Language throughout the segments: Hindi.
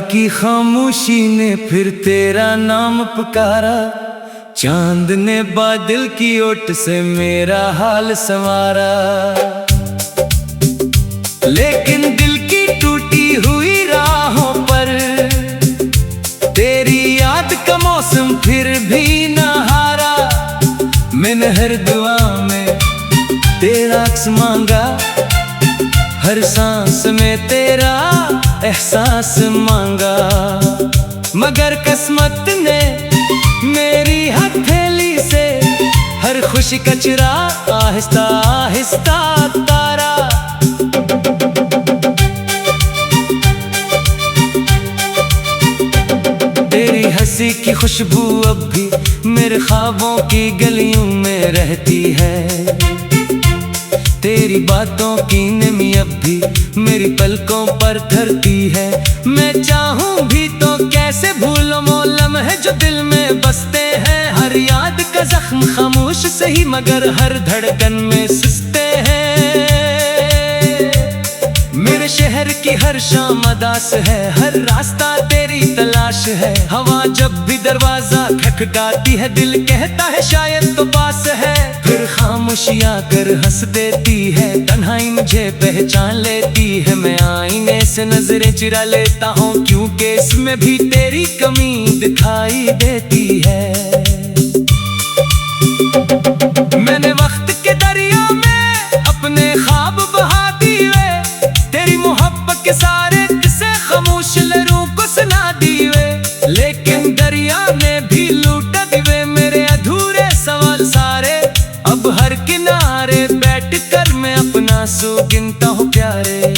की खामोशी ने फिर तेरा नाम पुकारा, चांद ने बादल की ओट से मेरा हाल संवारा। लेकिन दिल की टूटी हुई राहों पर तेरी याद का मौसम फिर भी न हारा। मैंने हर दुआ में तेरा अक्स मांगा, हर सांस में तेरा एहसास मांगा। मगर किस्मत ने मेरी हथेली से हर खुशी का चुरा आहिस्ता आहिस्ता तारा। तेरी हंसी की खुशबू अब भी मेरे ख्वाबों की गलियों में रहती है, तेरी बातों की नमी अब भी मेरी पलकों पर ठहरती है। मैं चाहूं भी तो कैसे भूलूं वो लम्हे जो दिल में बसते हैं। हर याद का जख्म खामोश सही मगर हर धड़कन में सुसते हैं। मेरे शहर की हर शाम अदास है, हर रास्ता तेरी तलाश है। हवा जब भी दरवाजा खटखटाती है दिल कहता है शायद तो पास है। फिर खामोशी आकर हंस देती है, तन्हाई मुझे पहचान लेती है। मैं आईने से नजरें चुरा लेता हूँ क्योंकि इसमें भी तेरी कमी दिखाई देती है। मैंने वक्त के दरिया में अपने ख्वाब बहा दिए, तेरी मोहब्बत के सारे किस्से खामोश लहरों को सुना दिए। लेकिन दरिया ने भी लूटा दिए मेरे अधूरे सवाल सारे। अब हर किनारे बैठ कर मैं अपना सो गिनता हूँ प्यारे।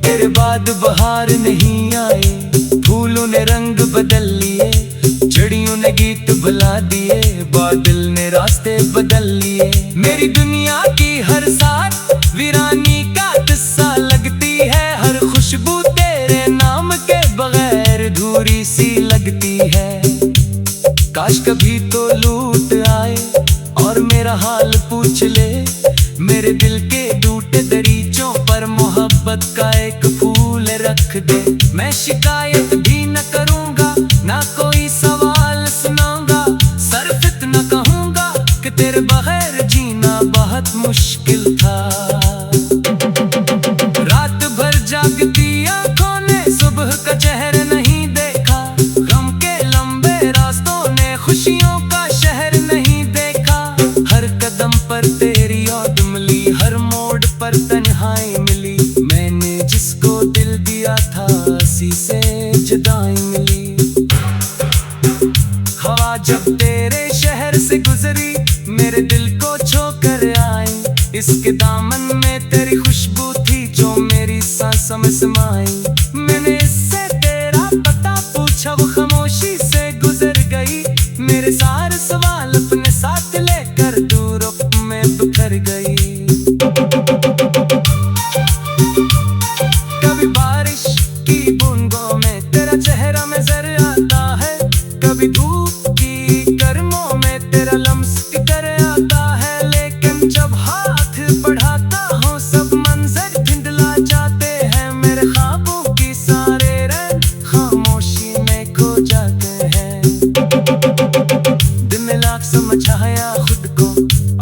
तेरे बाद बहार नहीं आई, फूलों ने रंग बदल लिए, चिड़ियों ने गीत बुला दिए, बादल ने रास्ते बदल लिए। मेरी दुनिया की हर साथ वीरानी का किस्सा लगती है, हर खुशबू तेरे नाम के बगैर अधूरी सी लगती है। काश कभी तो लूट आए और मेरा हाल पूछ ले, मेरे दिल के टूटे दरीचों पर मोहब्बत का एक फूल रख दे। मैं शिकायत भी न करूँगा, ना कोई सवाल सुनाऊंगा, सिर्फ इतना कहूँगा कि तेरे बगैर जीना बहुत मुश्किल था। रात भर जागती आँखों ने सुबह का चेहरा नहीं देखा, गम के लंबे रास्तों ने खुशियों का शहर नहीं देखा। हर कदम पर तेरी याद मिली, हर मोड़ पर तन्हाई मिली। मैंने जिसको दिल दिया था उसी से जुदाई मिली। हवा जब तेरे शहर से गुजरी मेरे दिल को छोकर आई, इसके दामन में तेरी खुशबू थी जो मेरी सांसों में समाई। मैंने इससे तेरा पता पूछा, वो खामोशी से गुजर गई, मेरे सारे सवाल अपने साथ लेकर दूर में बिखर गई। कभी बारिश की बूंदों में तेरा चेहरा नजर आता है, कभी धूप की गर्मों में तेरा लम्स कर आता है। लेकिन जब हाथ बढ़ाता हूँ सब मंजर धुंधला जाते हैं, मेरे ख्वाबों की सारे रंग खामोशी में खो जाते हैं। दिल में लाख समझाया खुद को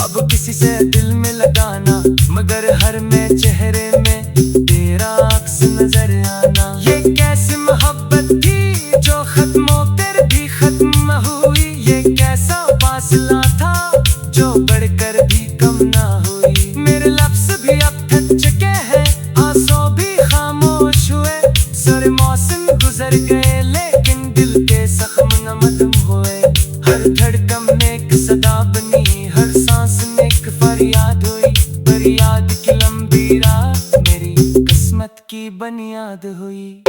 अब किसी से दिल में लगाना, मगर हर में चेहरे में तेरा अक्स नजर आना। ये कैसी मोहब्बत थी जो खत्म होकर भी खत्म हुई, ये कैसा फासला था जो बढ़कर भी कम ना हुई। मेरे लफ्ज़ भी अब थक चुके हैं, आंसू भी खामोश हुए, सारे मौसम गुजर गए लेकिन दिल के जख्म न खत्म हुए। हर धड़कन में एक सदा बनी, हर सांस में एक फरियाद हुई, फरियाद की लंबी रात मेरी किस्मत की बुनियाद हुई।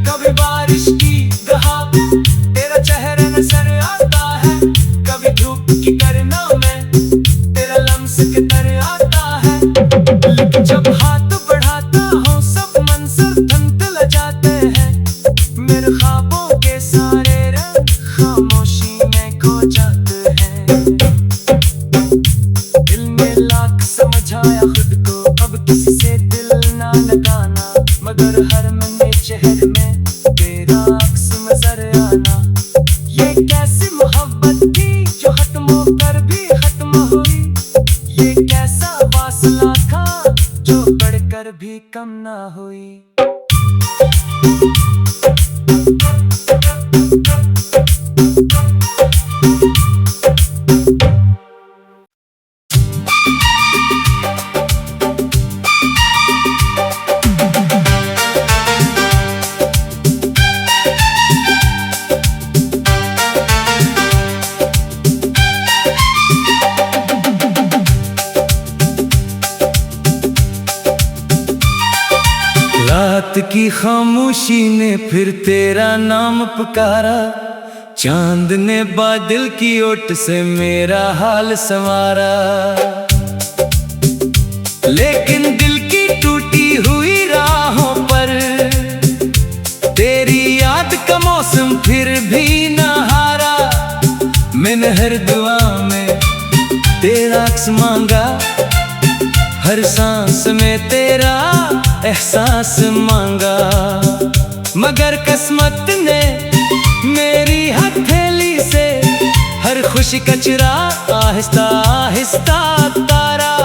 कभी बारिश की दहाड़ तेरा चेहरा नजर आता है, कभी धूप की किरणों में तेरा लम्स के तर आता है। लेकिन जब हाथ बढ़ाता हूँ सब मंजर धुंधला जाते हैं, मेरे ख्वाबों के सारे रंग खामोशी में खो जाते हैं। दिल में लाख समझाया खुद को अब किसी से दिल ना लगाना, पर भी कम ना हुई। रात की खामोशी ने फिर तेरा नाम पुकारा, चांद ने बादल की ओट से मेरा हाल संवारा। लेकिन दिल की टूटी हुई राहों पर तेरी याद का मौसम फिर भी न हारा। मैंने हर दुआ में तेरा अक्स मांगा, हर सांस में तेरा एहसास मांगा। मगर किस्मत ने मेरी हथेली से हर खुशी का चिराग आहिस्ता आहिस्ता तारा।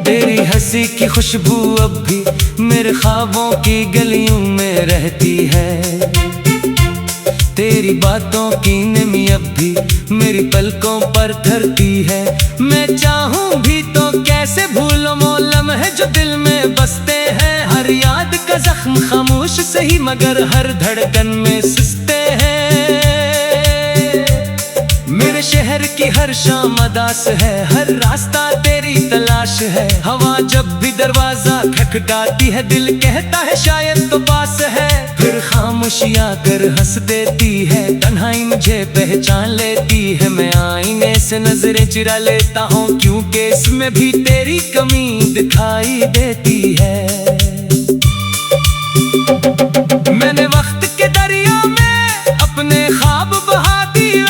तेरी हंसी की खुशबू अब भी मेरे ख्वाबों की गलियों में रहती है, तेरी बातों की नमी अब भी मेरी पलकों पर ठहरती है। मैं चाहूं भी तो कैसे भूलूं वो लम्हे जो दिल में बसते हैं। हर याद का जख्म खामोश सही मगर हर धड़कन में सुसते हैं। मेरे शहर की हर शाम अदास है, हर रास्ता तेरी तलाश है। हवा जब भी दरवाजा खटखटाती है दिल कहता है शायद तो पास है। फिर खामोशी आकर हंस देती है, तन्हाई मुझे पहचान लेती है। मैं आईने से नजरें चुरा लेता हूँ क्योंकि इसमें भी तेरी कमी दिखाई देती है। मैंने वक्त के दरिया में अपने ख्वाब बहा दिए,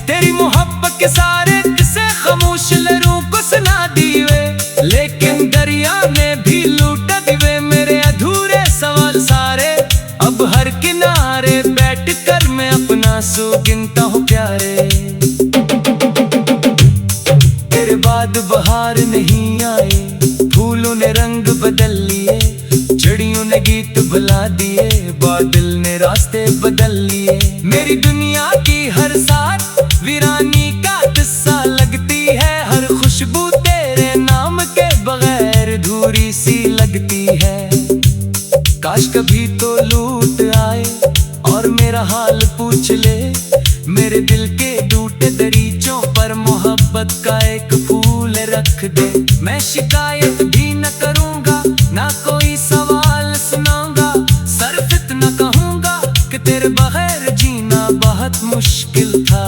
तेरी मोहब्बत के सारे किस्से खामोश लहरों को सुना दिए। लेकिन दरिया ने भी लूटा दिए मेरे अधूरे सवाल सारे। अब हर किनारे बैठ कर मैं अपना सो गिनता हूँ प्यारे। तेरे बाद बहार नहीं आई, फूलों ने रंग बदल लिए, चिड़ियों ने गीत बुला दिए, बादल ने रास्ते बदल लिए। मेरी दुनिया की हर साथ वीरानी का किस्सा लगती है, हर खुशबू तेरे नाम के बगैर अधूरी सी लगती है। काश कभी तो लूट आए और मेरा हाल पूछ ले, मेरे दिल के टूटे दरीचों पर मोहब्बत का एक फूल रख दे। मैं शिकायत भी न करूँगा, ना कोई सवाल सुनाऊंगा, सिर्फ इतना कहूँगा कि तेरे बगैर जीना बहुत मुश्किल था।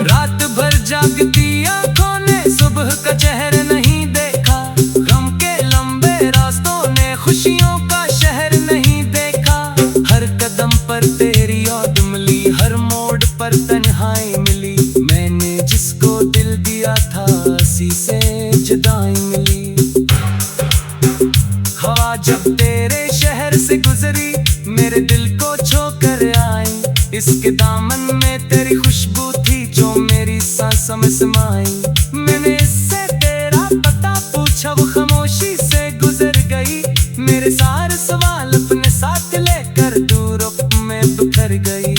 रात भर जागती आँखों ने सुबह का चेहरा नहीं देखा, गम के लंबे रास्तों ने खुशियों का शहर नहीं देखा। हर कदम पर तेरी याद मिली, हर मोड़ पर तन्हाई मिली। मैंने जिसको दिल दिया था उसी से जुदाई मिली। हवा जब तेरे शहर से गुजरी मेरे दिल को छोकर आई, इसके दामन में तेरी खुशबू थी जो मेरी सांसों में समाई। मैंने इससे तेरा पता पूछा, वो खामोशी से गुजर गई, मेरे सारे सवाल अपने साथ लेकर दूर में बिखर गई।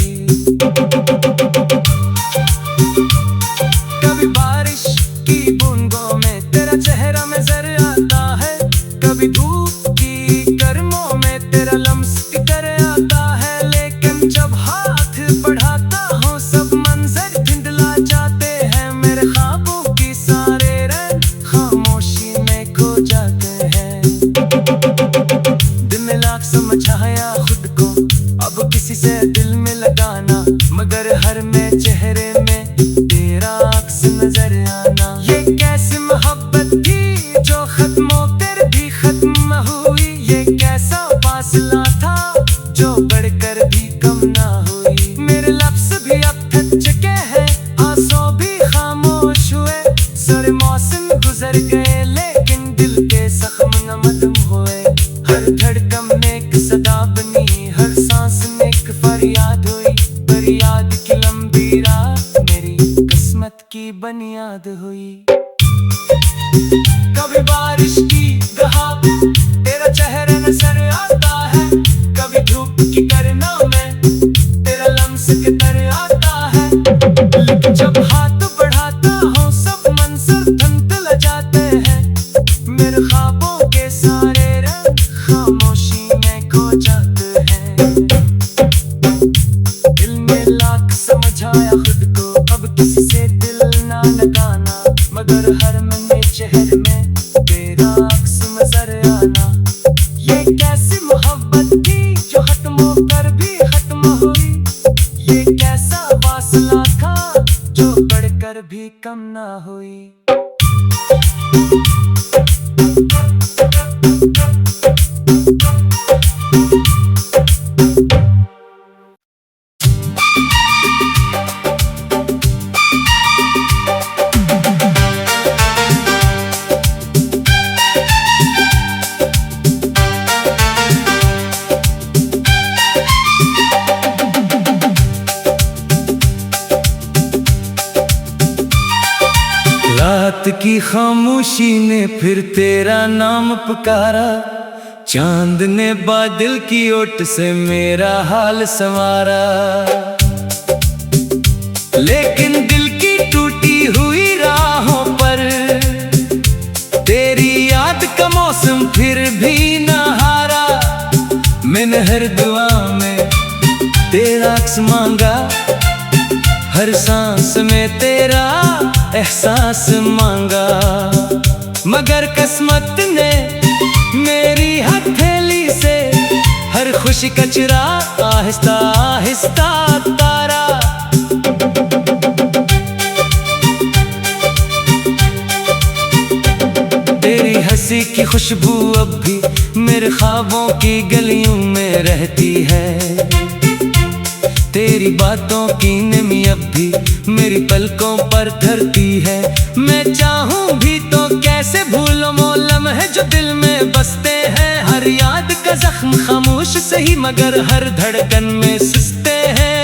कभी बारिश की बूंदों में तेरा चेहरा नजर आता है, कभी धूप की गर्मों में तेरा लम्स कर आता है। लेकिन जब हाथ बढ़ाता हूँ सब मंजर धुंधला जाते हैं, मेरे ख्वाबों की सारे रंग खामोशी में खो जाते हैं। दिन में लाख समझाया खुद को अब किसी से दिल में लगाना, मगर हर में चेहरे में तेरा अक्स नजर आना। ये कैसी मोहब्बत थी जो खत्म होकर भी खत्म हुई, ये कैसा फासला था जो बढ़कर भी कम ना हुई। मेरे लफ्ज़ भी अब थक चुके हैं, आंसू भी खामोश हुए, सारे मौसम गुजर गए लेकिन दिल के जख्म न मलूम हुए। हर धड़कन में एक सदा बनी, हर याद हुई। कभी बारिश की दहाड़ तेरा चेहरा नजर आता है, कभी धूप की किरणों में तेरा लम्स किधर आता है। लेकिन जब हाथ बढ़ाता हूँ सब मंजर धुंधला जाते हैं, मेरे ख्वाबों के सारे रंग खामोशी में खो जाते हैं। दिल में लाख समझाया खुद को अब किसी से दिल ना लगाना, मगर हर मने चेहरे में तेरा अक्स नजर आना। ये कैसी मोहब्बत थी जो खत्म होकर भी खत्म हुई, ये कैसा फासला था जो बढ़कर भी कम ना हुई। रात की खामोशी ने फिर तेरा नाम पुकारा, चांद ने बादल की ओट से मेरा हाल संवारा। लेकिन दिल की टूटी हुई राहों पर तेरी याद का मौसम फिर भी न हारा। मैंने हर दुआ में तेरा अक्स मांगा, हर सांस में तेरा एहसास मांगा, मगर किस्मत ने मेरी हथेली से हर खुशी का चिराग आहिस्ता आहिस्ता तारा। तेरी हंसी की खुशबू अब भी मेरे ख्वाबों की गलियों में रहती है, तेरी बातों की नमी अब भी मेरी पलकों पर धरती है। मैं चाहूं भी तो कैसे भूलूं वो लम्हे जो दिल में बसते हैं, हर याद का जख्म खामोश सही मगर हर धड़कन में सुसते हैं।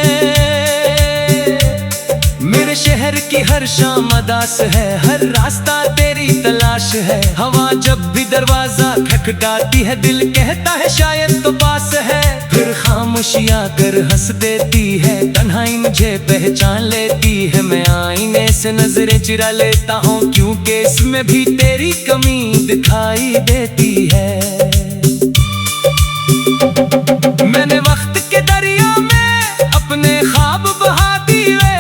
मेरे शहर की हर शाम अदास है, हर रास्ता तेरी तलाश है। हवा जब भी दरवाजा खटखटाती है दिल कहता है शायद तो पास है, फिर खामोशी आकर हंस देती है, तन्हाई मुझे पहचान लेती है। मैं आईने से नजरें चुरा लेता हूँ क्योंकि इसमें भी तेरी कमी दिखाई देती है। मैंने वक्त के दरिया में अपने ख्वाब बहा दिए,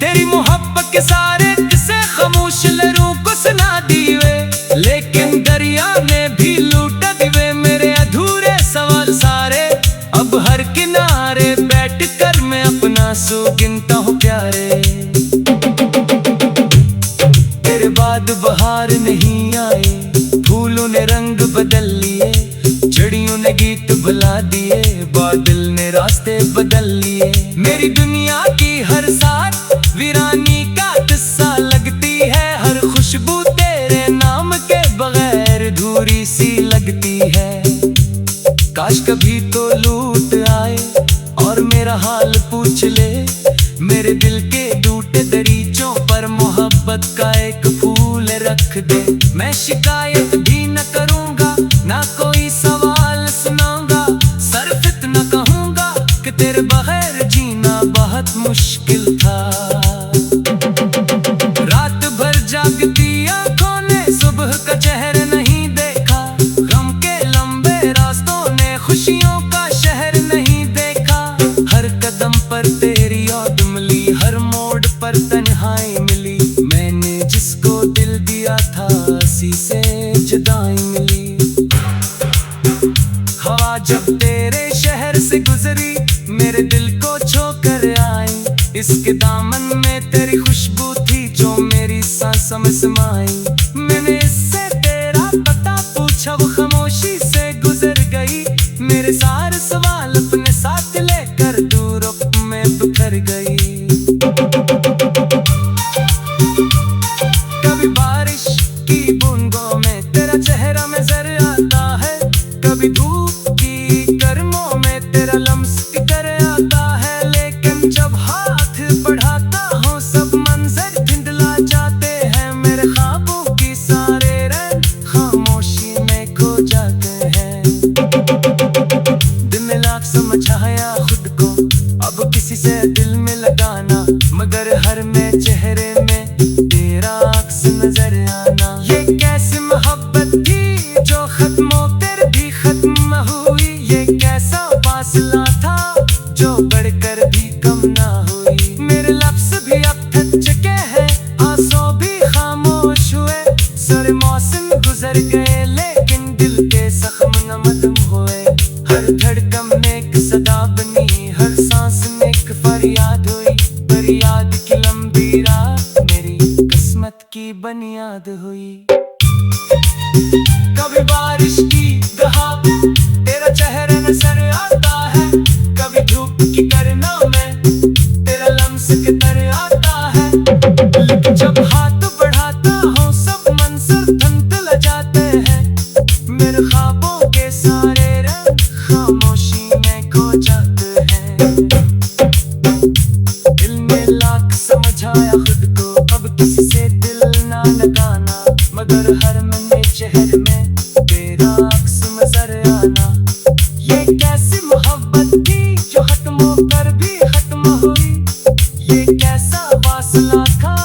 तेरी मोहब्बत के सारे किस्से खामोश लहरों को सुना दिए। लेकिन दरिया ने भी लूटा दिए मेरे अधूरे सवाल सारे, अब हर किनारे बैठ कर मैं अपना सो गिनता हूँ प्यारे। तेरे बाद बहार नहीं आई, फूलों ने रंग बदल लिए, चिड़ियों ने गीत बुला दिए, बादल ने रास्ते बदल लिए। मेरी दुनिया की हर साथ वीरानी का किस्सा लगती है, हर खुशबू तेरे नाम के बगैर धूरी सी लगती है। काश कभी तो लूट आए और मेरा हाल पूछ ले, मेरे दिल के टूटे दरीचों पर मोहब्बत का एक फूल रख दे। मैं शिकायत भी न करूँगा ना कोई सवाल सुनाऊंगा, सिर्फ इतना कहूँगा कि तेरे बगैर जीना बहुत मुश्किल था। रात भर जागती आंखों ने सुबह का चेहरा नहीं देखा, गम के लंबे रास्तों ने खुशियों का शहर नहीं देखा। हर कदम पर तेरी याद मिली, हर मोड़ पर तन्हाई मिली, मैंने जिसको दिल दिया था उसी से जुदाई मिली। हवा जब तेरे शहर से गुजरी मेरे दिल को छोकर आई, इसके दामन में तेरी खुशबू थी जो मेरी सांसों में समाई। मैंने इससे तेरा पता पूछा, वो खामोशी से गुजर गई, मेरे सारे सवाल अपने साथ लेकर दूर में बिखर गई। कभी बारिश की बूंदों में तेरा चेहरा नजर आता है, कभी धूप की गर्मियों में तेरा लम्स किधर आता है। लेकिन जब हाथ बढ़ाता हूँ सब मंजर धुंधला जाते समझाया खुद को अब किसी से दिल में लगाना, मगर हर में चेहरे में तेरा अक्स नजर आना। ये कैसी मोहब्बत थी जो खत्म होकर भी खत्म हुई, ये कैसा फासला था जो बढ़कर भी कम ना हुई। मेरे लफ्ज़ भी अब थक चुके हैं, आंसू भी खामोश हुए, सारे मौसम गुजर गए लेकिन दिल के जख्म न खत्म हुए। हर धड़कन में एक सदा बनी, हर सांस में एक फरियाद हुई, फरियाद की लंबी रात मेरी किस्मत की बुनियाद हुई। कभी बारिश की दहाड़ तेरा चेहरा नजर आता है, कभी धूप की किरणों में तेरा लम्स के तर आता है। लेकिन जब हाथ बढ़ाता हूँ सब मंजर धुंधल जाते हैं, मेरे ख्वाबों के सारे रंग खामोशी में खो जाते हैं। दिल में लाख समझाया खुद को अब किसी से दिल ना लगाना, मगर हर मन चेहरे में तेरा अक्स नजर आना। ये कैसी मोहब्बत थी जो खत्म होकर भी खत्म हुई, ये कैसा फासला था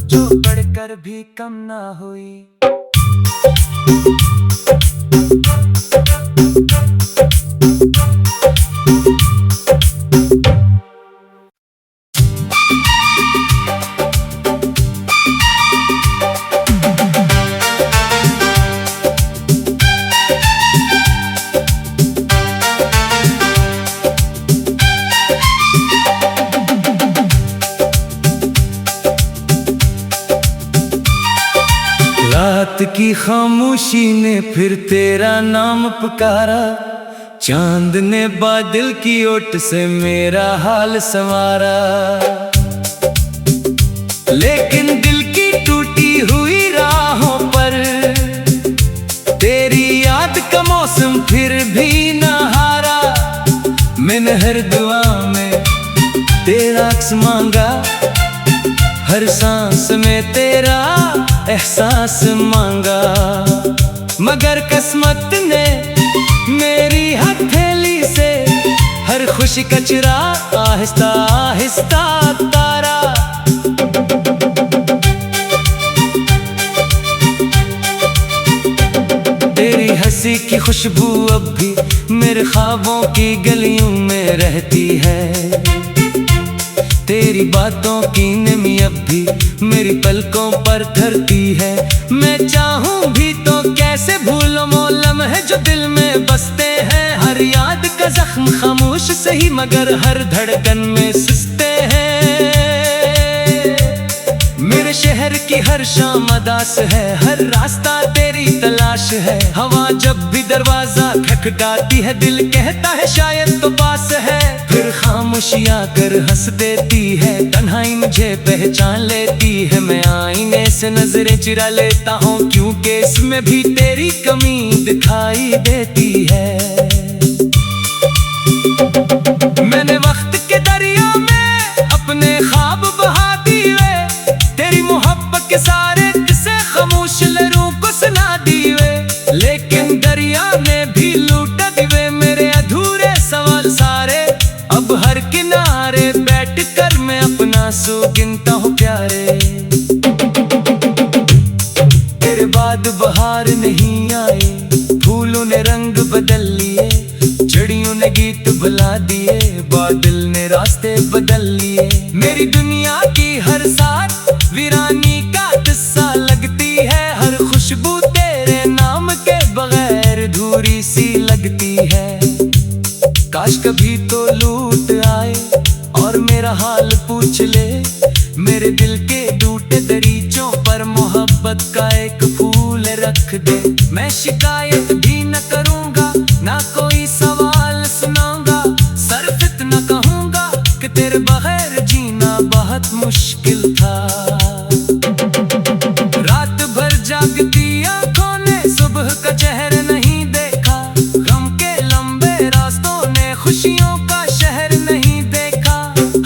जो बढ़कर भी कम ना हुई। रात की खामोशी ने फिर तेरा नाम पुकारा, चांद ने बादल की ओट से मेरा हाल संवारा। लेकिन दिल की टूटी हुई राहों पर तेरी याद का मौसम फिर भी न हारा। मैंने हर दुआ में तेरा अक्स मांगा, हर सांस में तेरा एहसास मांगा, मगर किस्मत ने मेरी हथेली से हर खुशी का चिराग आहिस्ता आहिस्ता तारा। तेरी हंसी की खुशबू अब भी मेरे ख्वाबों की गलियों में रहती है, तेरी बातों की नमी अब भी मेरी पलकों पर ठहरती है। मैं चाहूं भी तो कैसे भूलूं वो लम्हे जो दिल में बसते हैं, हर याद का जख्म खामोश सही मगर हर धड़कन में सुसते हैं। मेरे शहर की हर शाम अदास है, हर रास्ता तेरी तलाश है, हवा जब भी दरवाजा खटखटाती है दिल कहता है शायद तो पास है। फिर खामोशी आकर हंस देती है, तन्हाई मुझे पहचान लेती है, मैं आईने से नजरें चुरा लेता हूँ क्योंकि इसमें भी तेरी कमी दिखाई देती है। मैंने वक्त के दरिया में अपने ख्वाब बहा दिए, तेरी मोहब्बत के सारे किस्से खामोश लहरों को सुना दिए, लेकिन दरिया ने भी लूटा दिए मेरे अधूरे सवाल सारे। अब हर किनारे बैठकर मैं अपना सो गिनता हूँ प्यारे। तेरे बाद बहार नहीं आई, फूलों ने रंग बदल लिए, चिड़ियों ने गीत बुला दिए, बादल ने रास्ते बदल लिए। मेरी दुनिया की हर साथ वीरानी का किस्सा लगती है, हर खुशबू तेरे नाम के बगैर धूरी सी लगती है। काश कभी तो लूट आए और मेरा हाल पूछ ले, मेरे दिल के टूटे दरीचों पर मोहब्बत का एक फूल रख दे। मैं शिकायत भी न करूँगा, ना कोई सवाल सुनाऊंगा, सिर्फ इतना कहूँगा कि तेरे बगैर जीना बहुत मुश्किल था। रात भर जागती आँखों ने सुबह का चेहरा नहीं देखा, गम के लंबे रास्तों ने खुशियों का शहर नहीं देखा।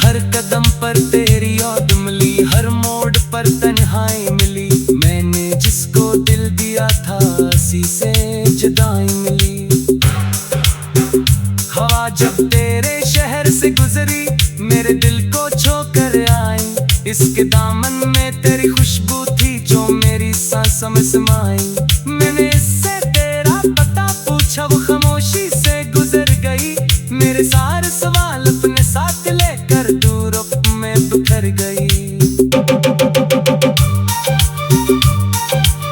हर कदम पर तेरी याद मिली, हर मोड़ पर तन्हाई मिली, मैंने जिसको दिल दिया था उसी से जुदाई मिली। हवा जब तेरे शहर से गुजरी, मेरे दिल को छू कर आई। इसके दामन में तेरी खुशबू थी जो मेरी सांसों में समाई। मैंने इससे तेरा पता पूछा, वो खामोशी से गुजर गई। मेरे सारे सवाल अपने साथ लेकर दूर में बिखर गई।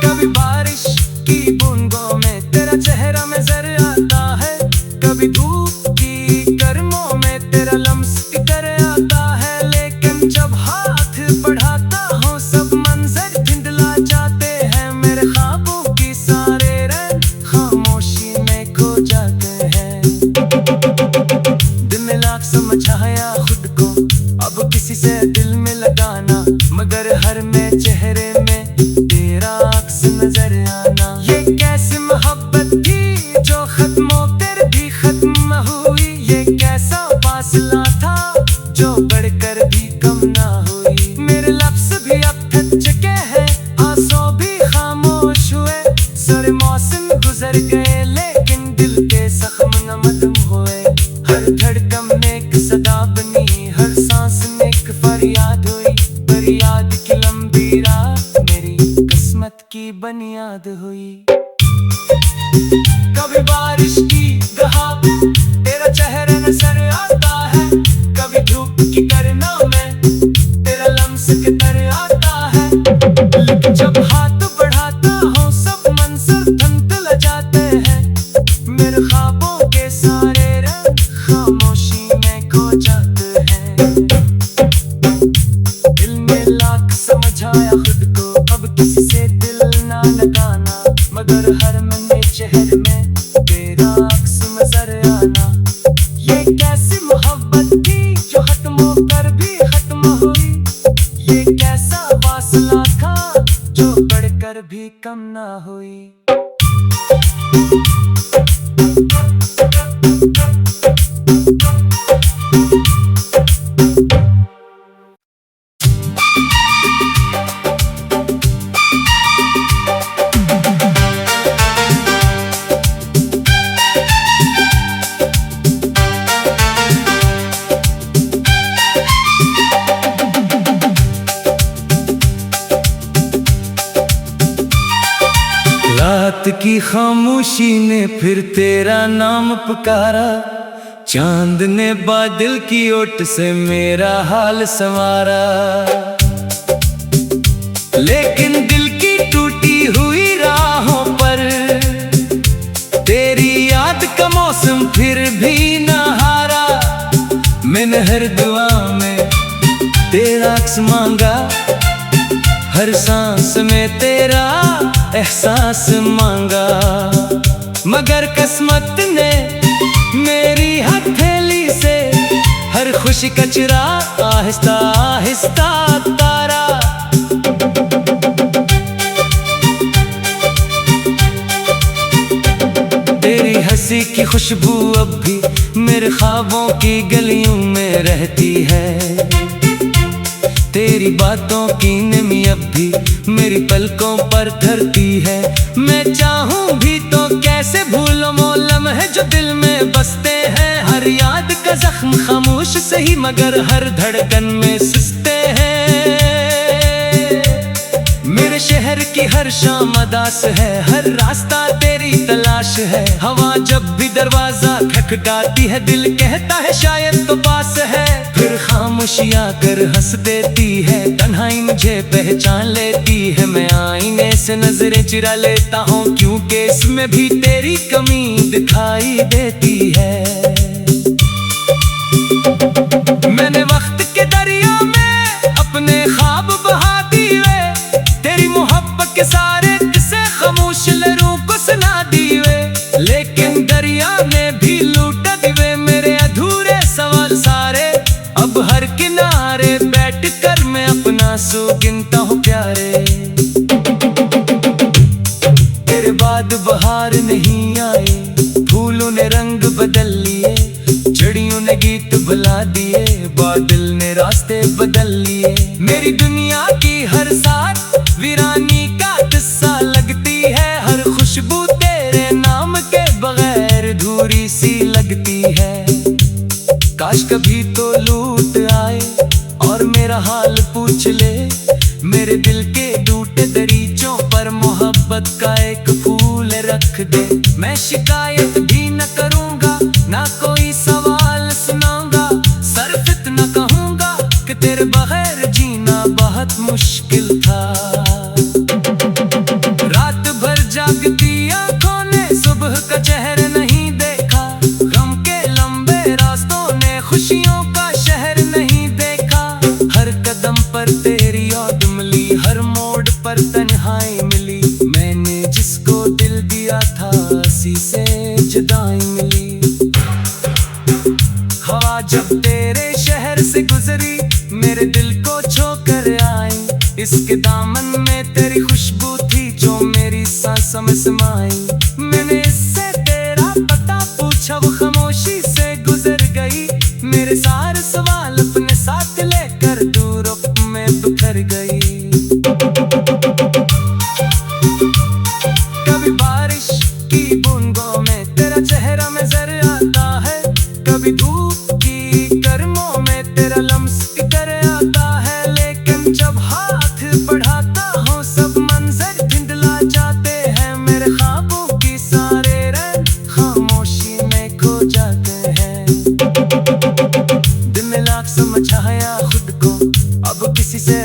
कभी बारिश की बूंदों में तेरा चेहरा नजर आता है, कभी धूप की गर्मियों में तेरा लम्स इतर आता है। लेकिन जब हाथ बढ़ाता हूँ सब मंजर धुंधला जाते हैं। मेरे ख्वाबों की सारे रंग खामोशी में खो जाते हैं। दिल में लाख समझाया खुद को अब किसी से दिल में लगाना, मगर हर में चेहरे में तेरा अक्स नजर आना। ये कैसी मोहब्बत थी जो खत्म होकर भी खत्म हुई। ये कैसा फासला था जो बढ़कर भी कम ना हुई। मेरे लफ्ज़ भी अब थक चुके हैं, आंसू भी खामोश हुए। सारे मौसम गुजर गए लेकिन दिल के जख्म न मदम हुए। हर धड़कन में एक सदा बनी, हर सांस में एक फरियाद हुई। फरियाद की लंबी रात मेरी किस्मत की बुनियाद हुई। कभी बारिश की दहाड़ तेरा चेहरा नजर आता है, कभी धूप की किरणों में तेरा लम्स कितर आता है। लेकिन जब हाथ बढ़ाता हूँ सब मंजर धुंधला जाते हैं। मेरे ख्वाबों के सारे रंग खामोशी में खो जाते हैं। दिल में लाख समझाया खुद को अब किसी से दिल ना लगाना, मगर हर मन चेहरे में तेरा अक्स नजर आना। ये कैसी मोहब्बत थी जो खत्म होकर भी खत्म हुई। ये कैसा फासला था जो बढ़कर भी कम ना हुई। रात की खामोशी ने फिर तेरा नाम पुकारा, चांद ने बादल की ओट से मेरा हाल संवारा। लेकिन दिल की टूटी हुई राहों पर तेरी याद का मौसम फिर भी न हारा। मैंने हर दुआ में तेरा अक्स मांगा, हर सांस में तेरा एहसास मांगा। मगर किस्मत ने मेरी हथेली से हर खुशी का चिराग आहिस्ता आहिस्ता तारा। तेरी हंसी की खुशबू अब भी मेरे ख्वाबों की गलियों में रहती है। तेरी बातों की नमी अब भी मेरी पलकों पर ठहरती है। मैं चाहूं भी तो कैसे भूलूं वो लम्हे जो दिल में बसते हैं। हर याद का जख्म खामोश सही मगर हर धड़कन में सिसते हैं। मेरे शहर की हर शाम अदास है, हर रास्ता तेरी तलाश है। हवा जब भी दरवाजा खटखटाती है दिल कहता है शायद तो पास है। फिर खामोशी आकर हंस देती है, तन्हाई मुझे पहचान लेती है। मैं आईने से नजरें चुरा लेता हूँ क्योंकि इसमें भी तेरी कमी दिखाई देती है। मैंने वक्त के दरिया में अपने ख्वाब बहा दिए, तेरी मोहब्बत के सारे किस्से खामोश लहरों को सुना दिए। लेकिन दरिया ने भी लूटा दिए मेरे अधूरे सवाल सारे। अब हर किनारे बैठ कर मैं अपना आंसू गिनता हूँ प्यारे। तेरे बाद बहार नहीं आई, फूलों ने रंग बदल लिए, चिड़ियों ने गीत बुला दिए, बादल ने रास्ते बदल लिए। मेरी दुनिया की हर साथ वीरानी का किस्सा लगती है। हर खुशबू तेरे नाम के बगैर अधूरी सी लगती है। काश कभी तो लूट आए और मेरा हाल पूछ ले। मेरे दिल के टूटे दरीचों पर मोहब्बत का एक फूल रख दे। मैं शिकायत भी न करूँगा, ना कोई सवाल सुनाऊंगा, सिर्फ इतना कहूँगा कि तेरे बगैर जीना बहुत मुश्किल था। रात भर जागती आँखों ने सुबह का चेहरा नहीं देखा, गम के लंबे रास्तों ने खुशियों का शहर नहीं देखा। हर कदम पर तेरी याद मिली, हर मोड़ पर तन्हाई मिली। मैंने जिसको दिल दिया था उसी से जुदाई मिली। हवा जब तेरे शहर से गुजरी मेरे दिल को छोकर आई। इसके दामन में तेरी खुशबू थी जो मेरी सांसों में समाई। मैंने इससे तेरा पता पूछा, वो खामोशी से गुजर गई। मेरे सारे सवाल अपने साथ लेकर दूर में बिखर गई। कभी बारिश की बूंदों में तेरा चेहरा नजर आता है, कभी धूप की गर्मियों में तेरा लम्स कर आता है। लेकिन जब हाथ बढ़ाता हूँ सब मंजर धुंधला जाते हैं। मेरे ख्वाबों की सारे रंग खामोशी में खो जाते हैं। दिन में लाख समझाया खुद को, अब किसी से